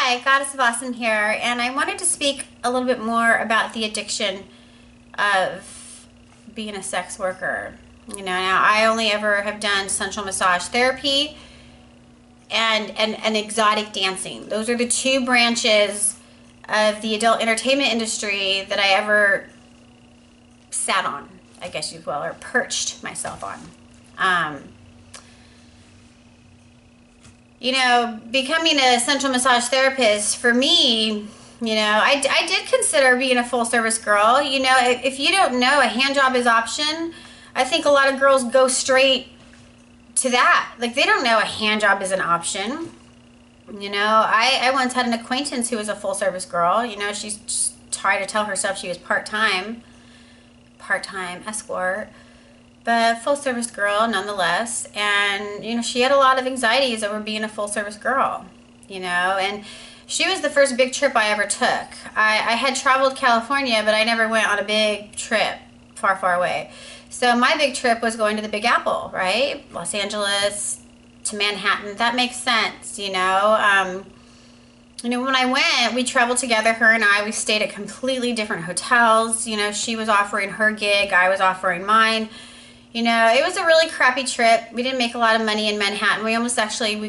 Hi, Goddess of Awesome here, and I wanted to speak a little bit more about the addiction of being a sex worker. Now I only ever have done sensual massage therapy and exotic dancing. Those are the two branches of the adult entertainment industry that I ever sat on, I guess you will, or perched myself on. Becoming a sensual massage therapist, for me, I did consider being a full service girl. If you don't know a hand job is option, I think a lot of girls go straight to that. Like, they don't know a hand job is an option. I once had an acquaintance who was a full service girl. She's tried to tell herself she was part-time escort, but full service girl nonetheless. And she had a lot of anxieties over being a full service girl, and she was the first big trip I ever took. I had traveled California, but I never went on a big trip far away. So my big trip was going to the Big Apple, right? Los Angeles to Manhattan. That makes sense. When I went, we traveled together, her and I. We stayed at completely different hotels. She was offering her gig, I was offering mine. It was a really crappy trip. We didn't make a lot of money in Manhattan. We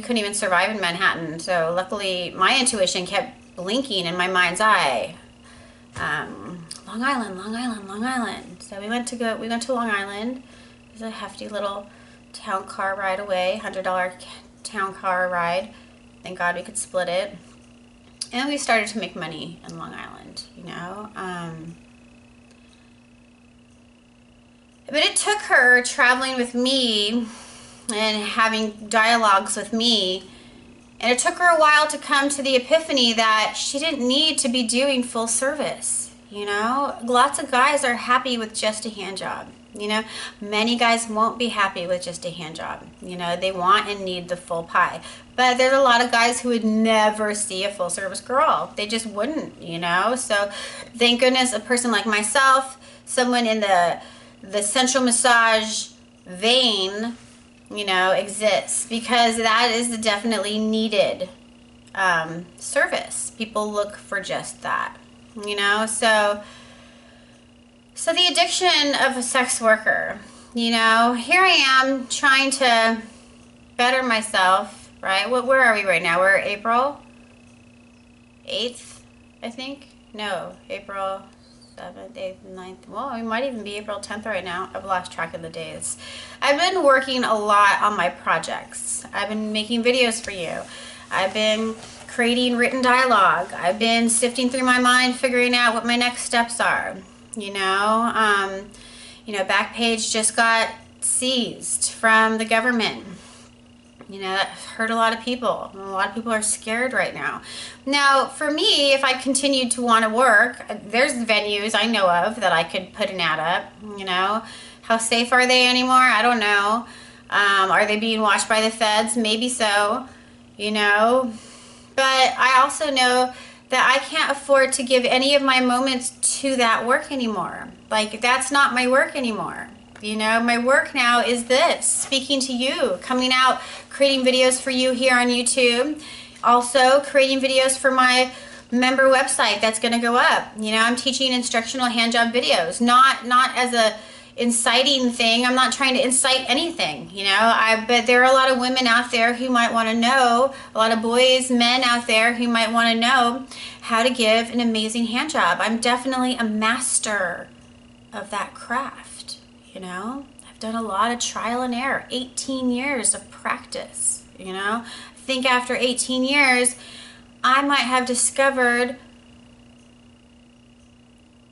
couldn't even survive in Manhattan. So luckily, my intuition kept blinking in my mind's eye. Long Island, Long Island, Long Island. So we went to Long Island. It was a hefty little town car ride away, $100 town car ride. Thank God we could split it. And we started to make money in Long Island, But it took her traveling with me and having dialogues with me, and it took her a while to come to the epiphany that she didn't need to be doing full service. Lots of guys are happy with just a hand job. Many guys won't be happy with just a hand job. They want and need the full pie. But there's a lot of guys who would never see a full service girl. They just wouldn't, So thank goodness a person like myself, someone in the sensual massage vein, exists, because that is the definitely needed service. People look for just that, So the addiction of a sex worker, here I am trying to better myself, right? Where are we right now? We're April 8th, I think. No, April 7th, 8th, 9th. Well, we might even be April 10th right now. I've lost track of the days. I've been working a lot on my projects. I've been making videos for you. I've been creating written dialogue. I've been sifting through my mind, figuring out what my next steps are. Backpage just got seized from the government. That hurt a lot of people. A lot of people are scared right now. Now, for me, if I continued to want to work, there's venues I know of that I could put an ad up. How safe are they anymore? I don't know. Are they being watched by the feds? Maybe so. But I also know that I can't afford to give any of my moments to that work anymore. Like, that's not my work anymore. My work now is this, speaking to you, coming out, creating videos for you here on YouTube. Also creating videos for my member website that's going to go up. I'm teaching instructional hand job videos, not as a inciting thing. I'm not trying to incite anything, but there are a lot of women out there who might want to know, a lot of boys, men out there who might want to know how to give an amazing hand job. I'm definitely a master of that craft, I've done a lot of trial and error, 18 years of practice, I think after 18 years, I might have discovered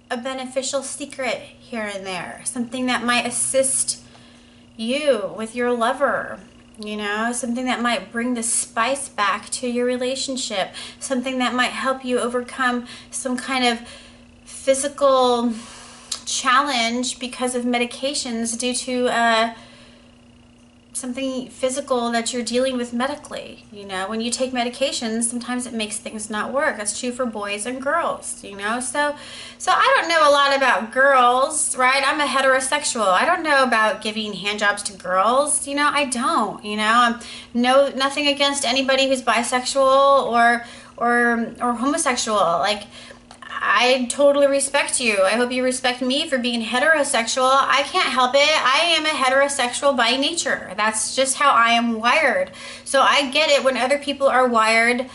a beneficial secret here and there, something that might assist you with your lover, something that might bring the spice back to your relationship, something that might help you overcome some kind of physical challenge because of medications due to something physical that you're dealing with medically. When you take medications, sometimes it makes things not work. That's true for boys and girls, so I don't know a lot about girls, right? I'm a heterosexual. I don't know about giving handjobs to girls. I don't. Nothing against anybody who's bisexual or homosexual. Like, I totally respect you. I hope you respect me for being heterosexual. I can't help it. I am a heterosexual by nature. That's just how I am wired. So I get it when other people are wired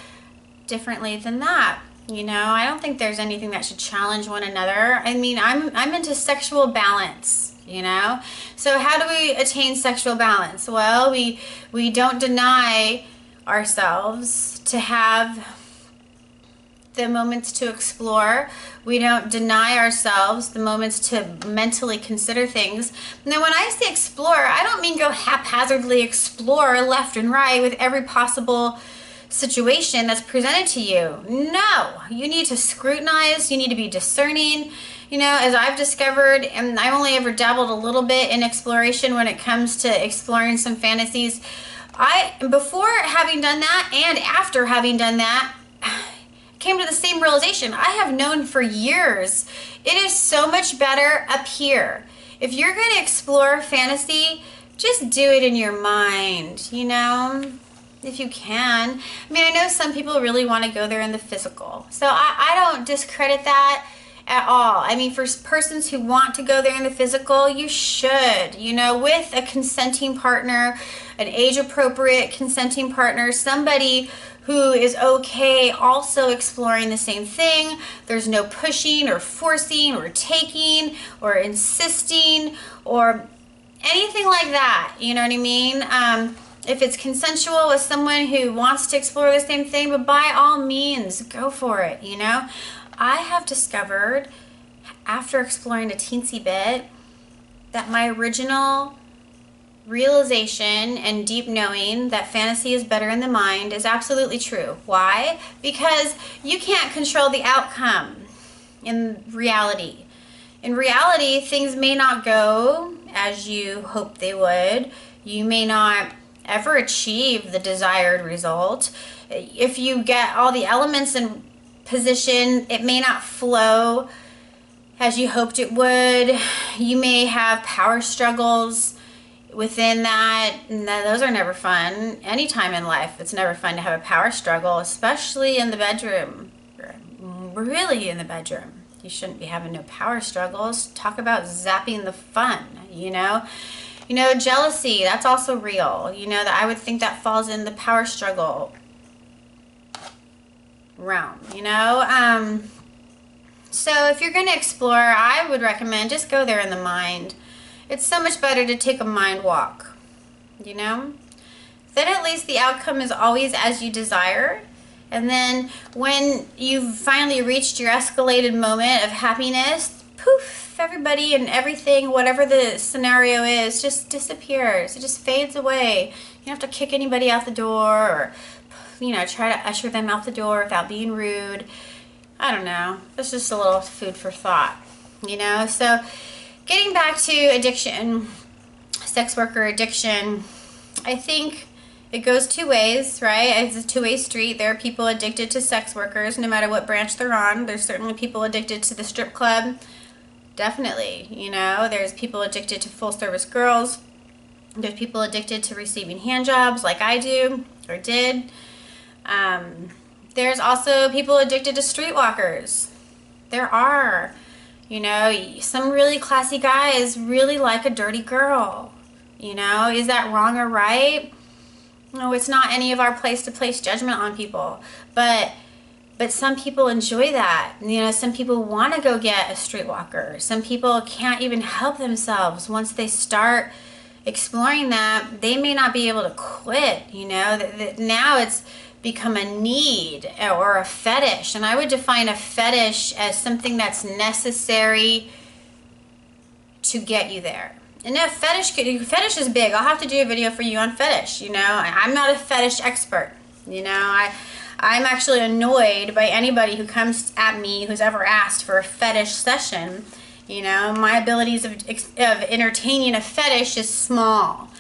differently than that. You know, I don't think there's anything that should challenge one another. I mean, I'm into sexual balance, you know? So how do we attain sexual balance? Well, we don't deny ourselves to have the moments to explore. We don't deny ourselves the moments to mentally consider things. Now, when I say explore, I don't mean go haphazardly explore left and right with every possible situation that's presented to you. No, you need to scrutinize, you need to be discerning. You know, as I've discovered, and I've only ever dabbled a little bit in exploration when it comes to exploring some fantasies. Before having done that and after having done that, came to the same realization. I have known for years, it is so much better up here. If you're going to explore fantasy, just do it in your mind, you know, if you can. I mean, I know some people really want to go there in the physical, so I don't discredit that at all. I mean, for persons who want to go there in the physical, you should, you know, with a consenting partner, an age-appropriate consenting partner, somebody who is okay also exploring the same thing. There's no pushing or forcing or taking or insisting or anything like that. You know what I mean? If it's consensual with someone who wants to explore the same thing, but by all means, go for it, you know? I have discovered, after exploring a teensy bit, that my original realization and deep knowing that fantasy is better in the mind is absolutely true. Why? Because you can't control the outcome in reality. In reality, things may not go as you hope they would. You may not ever achieve the desired result. If you get all the elements in position, it may not flow as you hoped it would. You may have power struggles within that, and those are never fun. Anytime in life, it's never fun to have a power struggle, especially in the bedroom. Really in the bedroom. You shouldn't be having no power struggles. Talk about zapping the fun, you know? You know, jealousy, that's also real. You know, that I would think that falls in the power struggle realm, you know? So if you're going to explore, I would recommend just go there in the mind. It's so much better to take a mind walk, you know? Then at least the outcome is always as you desire. And then when you've finally reached your escalated moment of happiness, poof, everybody and everything, whatever the scenario is, just disappears. It just fades away. You don't have to kick anybody out the door or, you know, try to usher them out the door without being rude. I don't know. It's just a little food for thought, you know? So getting back to addiction, sex worker addiction, I think it goes two ways, right? It's a two-way street. There are people addicted to sex workers, no matter what branch they're on. There's certainly people addicted to the strip club. Definitely, you know. There's people addicted to full-service girls. There's people addicted to receiving handjobs like I do or did. There's also people addicted to streetwalkers. There are. You know, some really classy guys really like a dirty girl. You know, is that wrong or right? No, it's not any of our place to place judgment on people. But some people enjoy that. You know, some people want to go get a streetwalker. Some people can't even help themselves. Once they start exploring that, they may not be able to quit, you know. Now it's become a need or a fetish, and I would define a fetish as something that's necessary to get you there. And a fetish is big. I'll have to do a video for you on fetish. You know, I'm not a fetish expert. You know, I'm actually annoyed by anybody who comes at me who's ever asked for a fetish session. You know, my abilities of entertaining a fetish is small.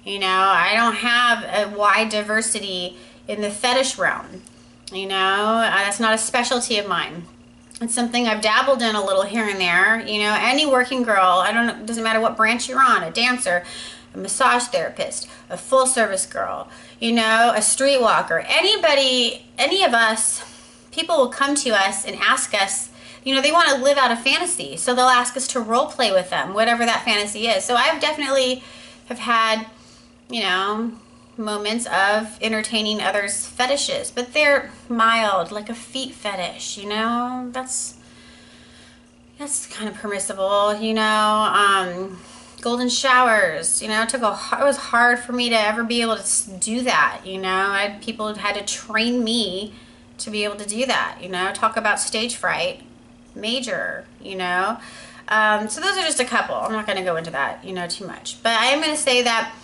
You know, I don't have a wide diversity in the fetish realm. You know, that's not a specialty of mine. It's something I've dabbled in a little here and there. You know, any working girl, it doesn't matter what branch you're on, a dancer, a massage therapist, a full service girl, you know, a streetwalker, anybody, any of us people will come to us and ask us, you know, they want to live out a fantasy. So they'll ask us to role play with them, whatever that fantasy is. So I've definitely have had, you know, moments of entertaining others' fetishes, but they're mild, like a feet fetish, you know, that's kind of permissible, you know. Golden showers, you know, it was hard for me to ever be able to do that, you know. People had to train me to be able to do that, you know. Talk about stage fright, major, you know. So those are just a couple. I'm not going to go into that, you know, too much. But I am going to say that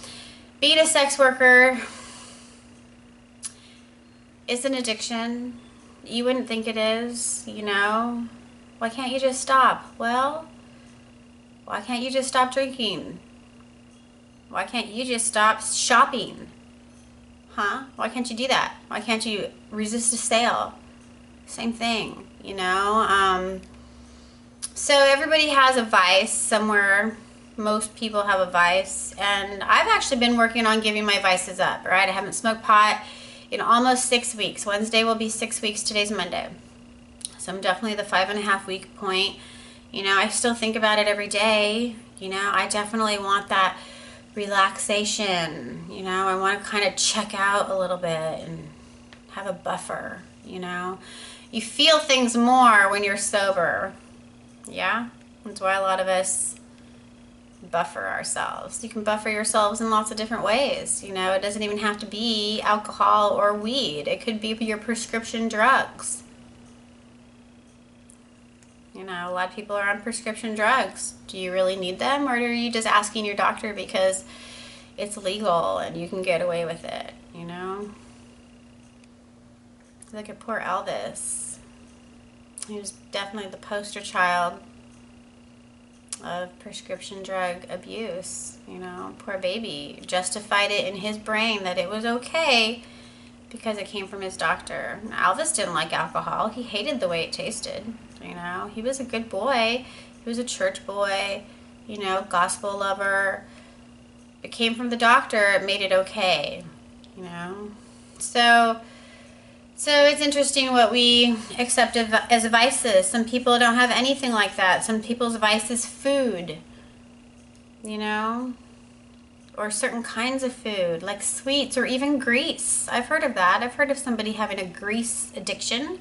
being a sex worker is an addiction. You wouldn't think it is, you know. Why can't you just stop? Well, why can't you just stop drinking? Why can't you just stop shopping? Huh? Why can't you do that? Why can't you resist a sale? Same thing, you know. So everybody has a vice somewhere. Most people have a vice, and I've actually been working on giving my vices up, right? I haven't smoked pot in almost 6 weeks. Wednesday will be 6 weeks. Today's Monday. So I'm definitely the 5.5 week point. You know, I still think about it every day. You know, I definitely want that relaxation. You know, I want to kind of check out a little bit and have a buffer, you know. You feel things more when you're sober. Yeah? That's why a lot of us buffer ourselves. You can buffer yourselves in lots of different ways. You know, it doesn't even have to be alcohol or weed. It could be your prescription drugs. You know, a lot of people are on prescription drugs. Do you really need them, or are you just asking your doctor because it's legal and you can get away with it, you know? Look at poor Elvis. He was definitely the poster child of prescription drug abuse, you know? Poor baby. Justified it in his brain that it was okay because it came from his doctor. Elvis didn't like alcohol. He hated the way it tasted. You know, he was a good boy. He was a church boy, you know, gospel lover. It came from the doctor. It made it okay, you know. So it's interesting what we accept as vices. Some people don't have anything like that. Some people's vice is food, you know, or certain kinds of food, like sweets or even grease. I've heard of that. I've heard of somebody having a grease addiction.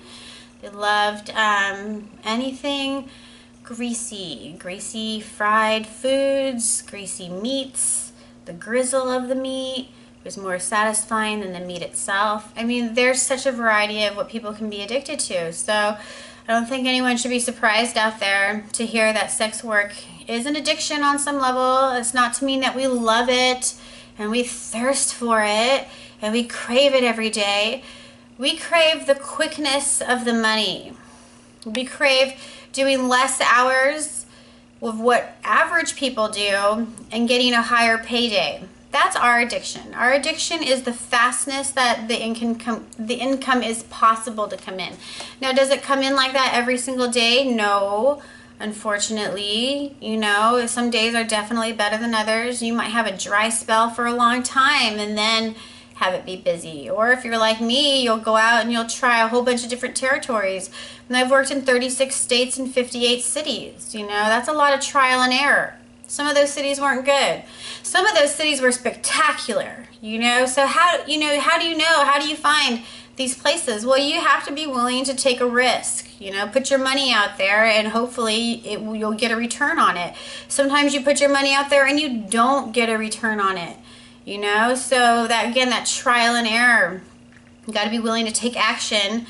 They loved anything greasy fried foods, greasy meats. The grizzle of the meat was more satisfying than the meat itself. I mean, there's such a variety of what people can be addicted to. So I don't think anyone should be surprised out there to hear that sex work is an addiction on some level. It's not to mean that we love it and we thirst for it and we crave it every day. We crave the quickness of the money. We crave doing less hours of what average people do and getting a higher payday. That's our addiction. Our addiction is the fastness that the income is possible to come in. Now, does it come in like that every single day? No, unfortunately. You know, some days are definitely better than others. You might have a dry spell for a long time and then have it be busy. Or if you're like me, you'll go out and you'll try a whole bunch of different territories. And I've worked in 36 states and 58 cities. You know, that's a lot of trial and error. Some of those cities weren't good. Some of those cities were spectacular, you know. So how do you know, how do you find these places? Well, you have to be willing to take a risk, you know, put your money out there and hopefully you'll get a return on it. Sometimes you put your money out there and you don't get a return on it. You know, so that, again, that trial and error. You got to be willing to take action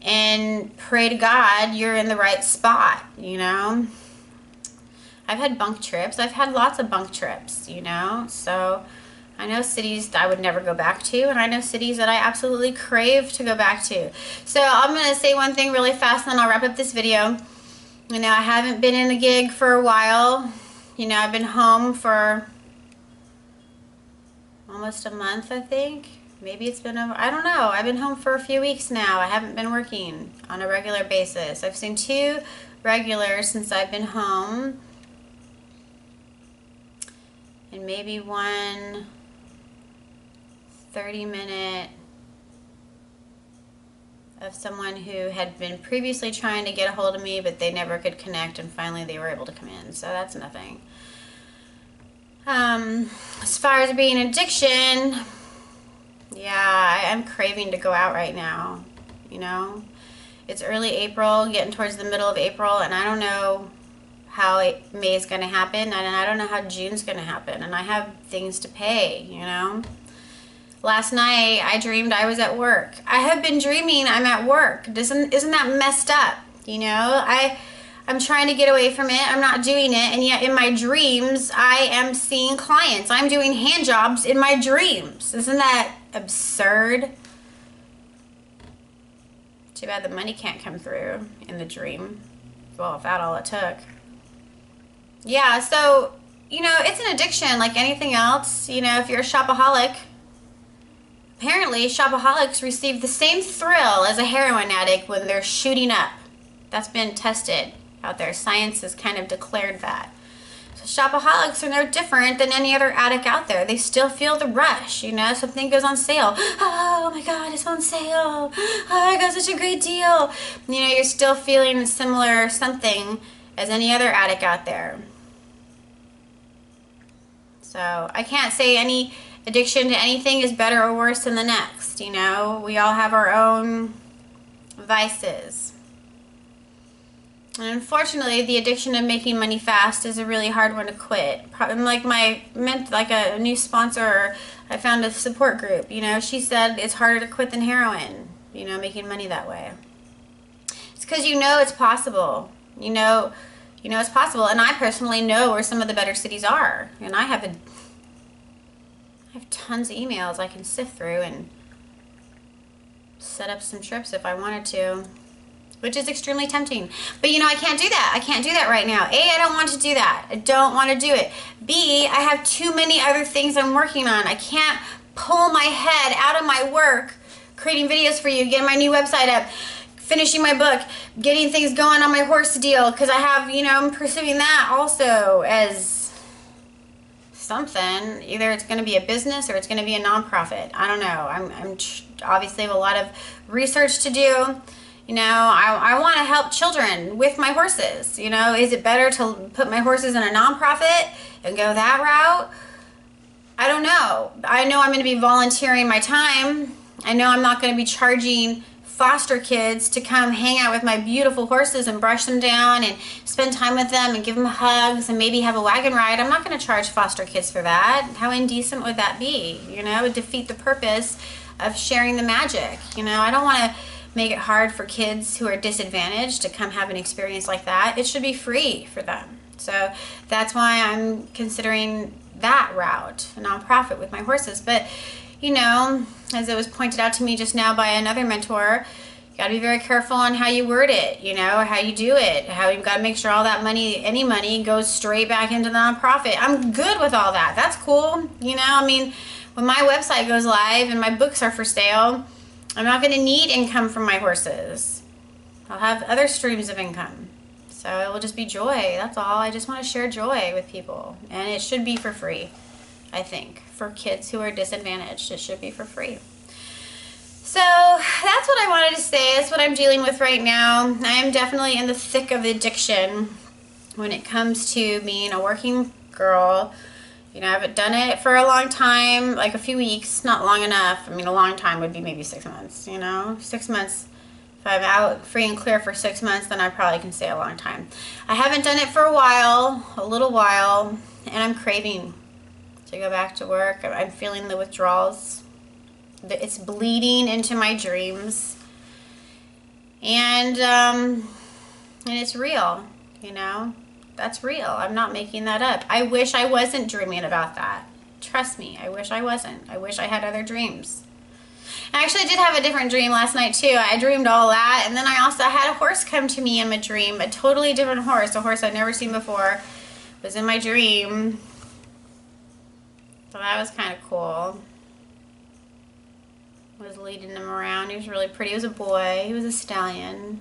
and pray to God you're in the right spot, you know. I've had bunk trips. I've had lots of bunk trips, you know. So I know cities that I would never go back to, and I know cities that I absolutely crave to go back to. So I'm going to say one thing really fast, and then I'll wrap up this video. You know, I haven't been in a gig for a while. You know, I've been home for almost a month, I think. Maybe it's been over, I don't know. I've been home for a few weeks now. I haven't been working on a regular basis. I've seen 2 regulars since I've been home. And maybe one 30-minute of someone who had been previously trying to get a hold of me, but they never could connect, and finally they were able to come in. So that's nothing. As far as being addiction, yeah, I'm craving to go out right now. You know, it's early April, getting towards the middle of April, and I don't know how May is going to happen, and I don't know how June's going to happen, and I have things to pay, you know. Last night I dreamed I was at work. I have been dreaming I'm at work. Isn't that messed up? You know, I'm trying to get away from it. I'm not doing it, and yet in my dreams I am seeing clients. I'm doing hand jobs in my dreams. Isn't that absurd? Too bad the money can't come through in the dream. Well, if that's all it took. Yeah, so, you know, it's an addiction like anything else. You know, if you're a shopaholic, apparently shopaholics receive the same thrill as a heroin addict when they're shooting up. That's been tested out there. Science has kind of declared that. So shopaholics are no different than any other addict out there. They still feel the rush, you know, something goes on sale. Oh my God, it's on sale. Oh, I got such a great deal. You know, you're still feeling a similar something as any other addict out there. So I can't say any addiction to anything is better or worse than the next, you know. We all have our own vices. And unfortunately, the addiction of making money fast is a really hard one to quit. Like a new sponsor, I found a support group, you know, she said it's harder to quit than heroin, you know, making money that way. It's because you know it's possible. You know it's possible. And I personally know where some of the better cities are. And I have tons of emails I can sift through and set up some trips if I wanted to, which is extremely tempting. But, you know, I can't do that. I can't do that right now. A, I don't want to do that. I don't want to do it. B, I have too many other things I'm working on. I can't pull my head out of my work, creating videos for you, getting my new website up, finishing my book, getting things going on my horse deal, because I have, you know, I'm pursuing that also as something. Either it's going to be a business or it's going to be a nonprofit. I don't know. I'm obviously have a lot of research to do. You know, I want to help children with my horses. You know, is it better to put my horses in a nonprofit and go that route? I don't know. I know I'm going to be volunteering my time. I know I'm not going to be charging foster kids to come hang out with my beautiful horses and brush them down and spend time with them and give them hugs and maybe have a wagon ride. I'm not going to charge foster kids for that. How indecent would that be? You know, it would defeat the purpose of sharing the magic. You know, I don't want to make it hard for kids who are disadvantaged to come have an experience like that. It should be free for them. So that's why I'm considering that route, a nonprofit with my horses. But, you know, as it was pointed out to me just now by another mentor, you got to be very careful on how you word it, you know, how you do it, how you've got to make sure all that money, any money, goes straight back into the nonprofit. I'm good with all that. That's cool. You know, I mean, when my website goes live and my books are for sale, I'm not going to need income from my horses. I'll have other streams of income. So it will just be joy. That's all. I just want to share joy with people. And it should be for free, I think. For kids who are disadvantaged, it should be for free. So that's what I wanted to say. That's what I'm dealing with right now. I am definitely in the thick of addiction when it comes to being a working girl. You know, I haven't done it for a long time, like a few weeks, not long enough. I mean, a long time would be maybe 6 months, you know, 6 months. If I'm out free and clear for 6 months, then I probably can say a long time. I haven't done it for a while, a little while, and I'm craving to go back to work. I'm feeling the withdrawals. It's bleeding into my dreams. And it's real, you know. That's real. I'm not making that up. I wish I wasn't dreaming about that. Trust me, I wish I wasn't. I wish I had other dreams. I actually did have a different dream last night too. I dreamed all that, and then I also had a horse come to me in my dream, a totally different horse, a horse I'd never seen before. It was in my dream. So that was kind of cool. I was leading him around. He was really pretty. He was a boy. He was a stallion.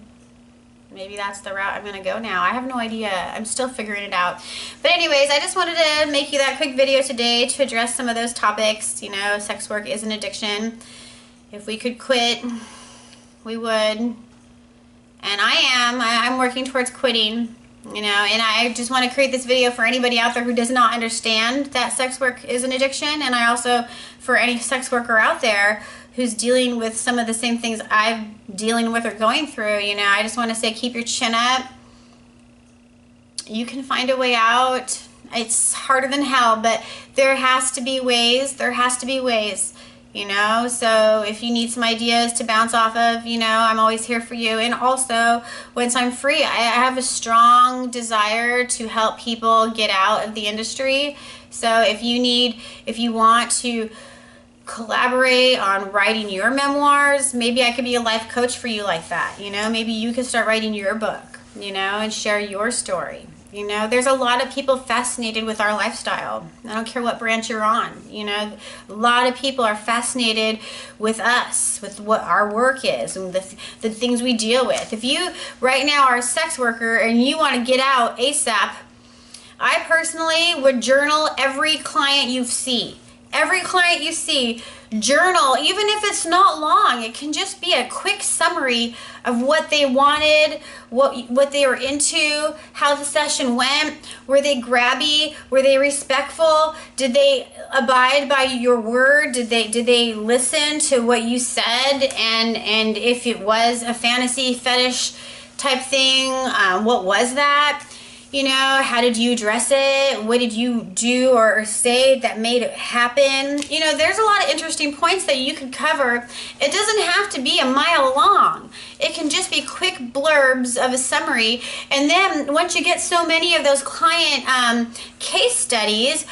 Maybe that's the route I'm going to go now. I have no idea. I'm still figuring it out. But anyways, I just wanted to make you that quick video today to address some of those topics. You know, sex work is an addiction. If we could quit We would. And I'm working towards quitting, you know, and I just want to create this video for anybody out there who does not understand that sex work is an addiction. And I also, for any sex worker out there who's dealing with some of the same things I'm dealing with or going through, you know, I just want to say, keep your chin up. You can find a way out. It's harder than hell, but there has to be ways. There has to be ways, you know. So if you need some ideas to bounce off of, you know, I'm always here for you. And also, once I'm free, I have a strong desire to help people get out of the industry. So if you want to collaborate on writing your memoirs, maybe I could be a life coach for you like that, you know. Maybe you could start writing your book, you know, and share your story. You know, there's a lot of people fascinated with our lifestyle. I don't care what branch you're on, you know. A lot of people are fascinated with us, with what our work is and the things we deal with. If you right now are a sex worker and you want to get out ASAP, I personally would journal every client you see. Every client you see, journal, even if it's not long. It can just be a quick summary of what they wanted, what they were into, how the session went. Were they grabby? Were they respectful? Did they abide by your word? Did they listen to what you said? And if it was a fantasy fetish type thing, what was that? You know, how did you address it? What did you do or say that made it happen? You know, there's a lot of interesting points that you could cover. It doesn't have to be a mile long. It can just be quick blurbs of a summary. And then once you get so many of those client case studies,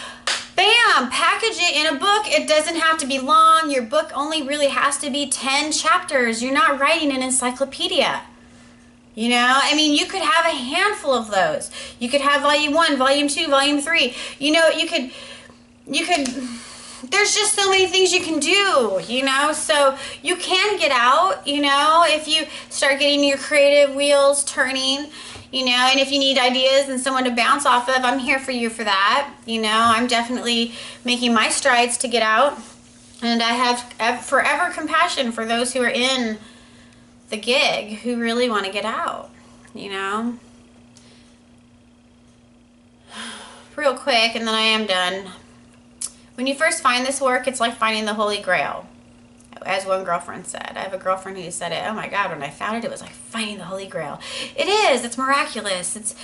bam, package it in a book. It doesn't have to be long. Your book only really has to be 10 chapters. You're not writing an encyclopedia. You know, I mean, you could have a handful of those. You could have volume 1, volume 2, volume 3. You know, you could, there's just so many things you can do, you know, so you can get out, you know, if you start getting your creative wheels turning, you know, and if you need ideas and someone to bounce off of, I'm here for you for that. You know, I'm definitely making my strides to get out, and I have forever compassion for those who are in the gig who really want to get out, you know. Real quick, and then I am done. When you first find this work, it's like finding the Holy Grail, as one girlfriend said. I have a girlfriend who said it. Oh my God, when I found it, it was like finding the Holy Grail. It is. It's miraculous.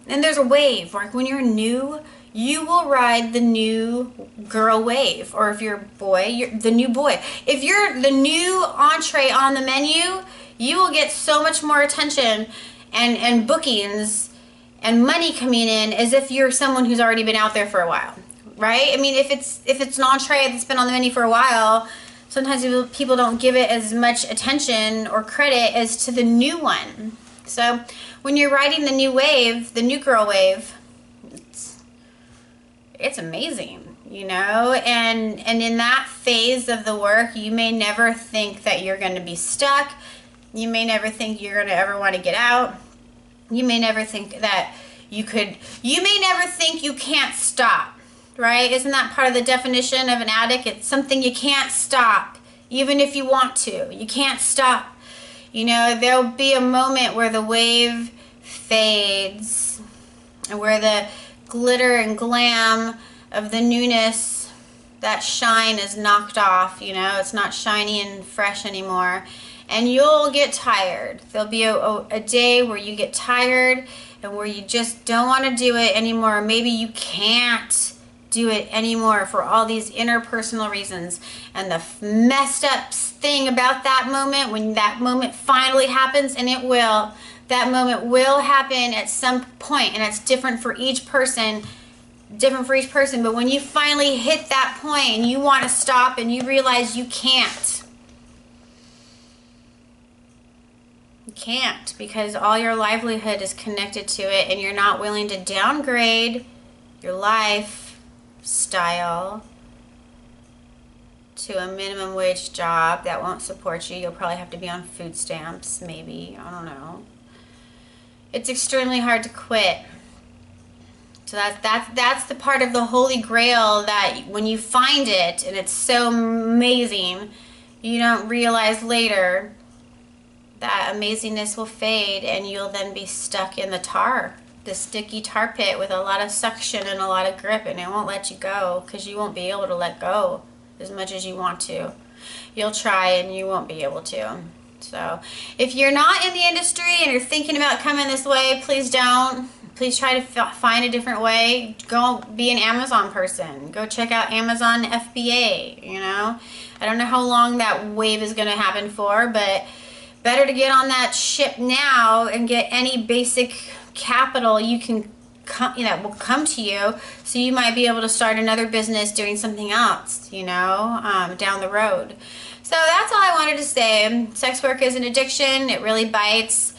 And there's a wave. Like when you're new, you will ride the new girl wave. Or if you're a boy, you're the new boy. If you're the new entree on the menu, you will get so much more attention and bookings and money coming in as if you're someone who's already been out there for a while, right? I mean, if it's an entree that's been on the menu for a while, sometimes people don't give it as much attention or credit as to the new one. So when you're riding the new wave, the new girl wave, it's amazing, you know, and in that phase of the work, you may never think that you're going to be stuck. You may never think you're going to ever want to get out. You may never think that you may never think you can't stop, right? Isn't that part of the definition of an addict? It's something you can't stop, even if you want to. You can't stop. You know, there'll be a moment where the wave fades and where the glitter and glam of the newness, that shine is knocked off, you know. It's not shiny and fresh anymore. And you'll get tired. There'll be a day where you get tired and where you just don't want to do it anymore. Maybe you can't do it anymore for all these interpersonal reasons. And the messed up thing about that moment, when that moment finally happens, and it will, that moment will happen at some point, and it's different for each person. But when you finally hit that point and you want to stop and you realize you can't, can't, because all your livelihood is connected to it, and you're not willing to downgrade your lifestyle to a minimum wage job that won't support you. You'll probably have to be on food stamps, maybe. I don't know. It's extremely hard to quit. So that's the part of the Holy Grail that when you find it, and it's so amazing, you don't realize later that amazingness will fade, and you'll then be stuck in the sticky tar pit with a lot of suction and a lot of grip, and it won't let you go because you won't be able to let go as much as you want to. You'll try and you won't be able to. So if you're not in the industry and you're thinking about coming this way, please don't. Please try to find a different way. Go be an Amazon person. Go check out Amazon FBA, you know. I don't know how long that wave is going to happen for, but better to get on that ship now and get any basic capital you can will come to you, so you might be able to start another business doing something else, you know, down the road. So that's all I wanted to say. Sex work is an addiction. It really bites.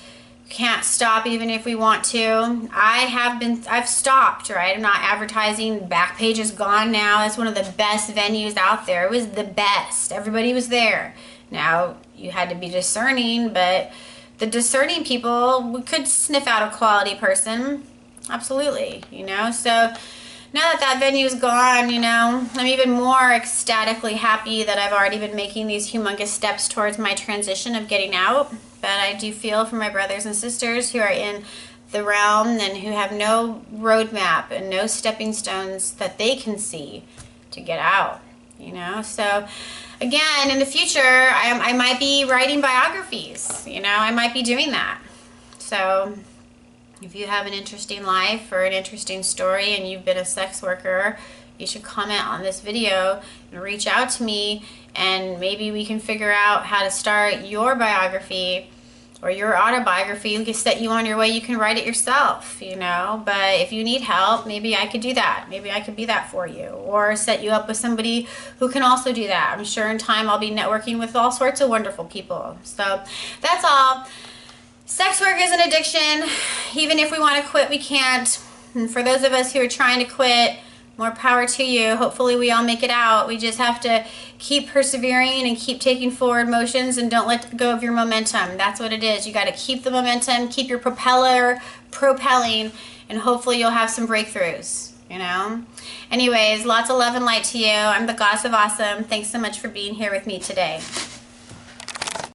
Can't stop even if we want to. I've stopped, right? I'm not advertising. Backpage is gone now. It's one of the best venues out there. It was the best. Everybody was there. Now, you had to be discerning, but the discerning people could sniff out a quality person. Absolutely, you know. So now that that venue is gone, you know, I'm even more ecstatically happy that I've already been making these humongous steps towards my transition of getting out. But I do feel for my brothers and sisters who are in the realm and who have no roadmap and no stepping stones that they can see to get out, you know. So again, in the future, I might be writing biographies, you know. I might be doing that. So if you have an interesting life or an interesting story and you've been a sex worker, you should comment on this video and reach out to me, and maybe we can figure out how to start your biography or your autobiography. We can set you on your way. You can write it yourself, you know. But if you need help, maybe I could do that. Maybe I could be that for you, or set you up with somebody who can also do that. I'm sure in time I'll be networking with all sorts of wonderful people. So that's all. Sex work is an addiction. Even if we want to quit, we can't. And for those of us who are trying to quit, more power to you. Hopefully we all make it out. We just have to keep persevering and keep taking forward motions, and don't let go of your momentum. That's what it is. You got to keep the momentum, keep your propeller propelling, and hopefully you'll have some breakthroughs, you know. Anyways, lots of love and light to you. I'm the Goddess of Awesome. Thanks so much for being here with me today.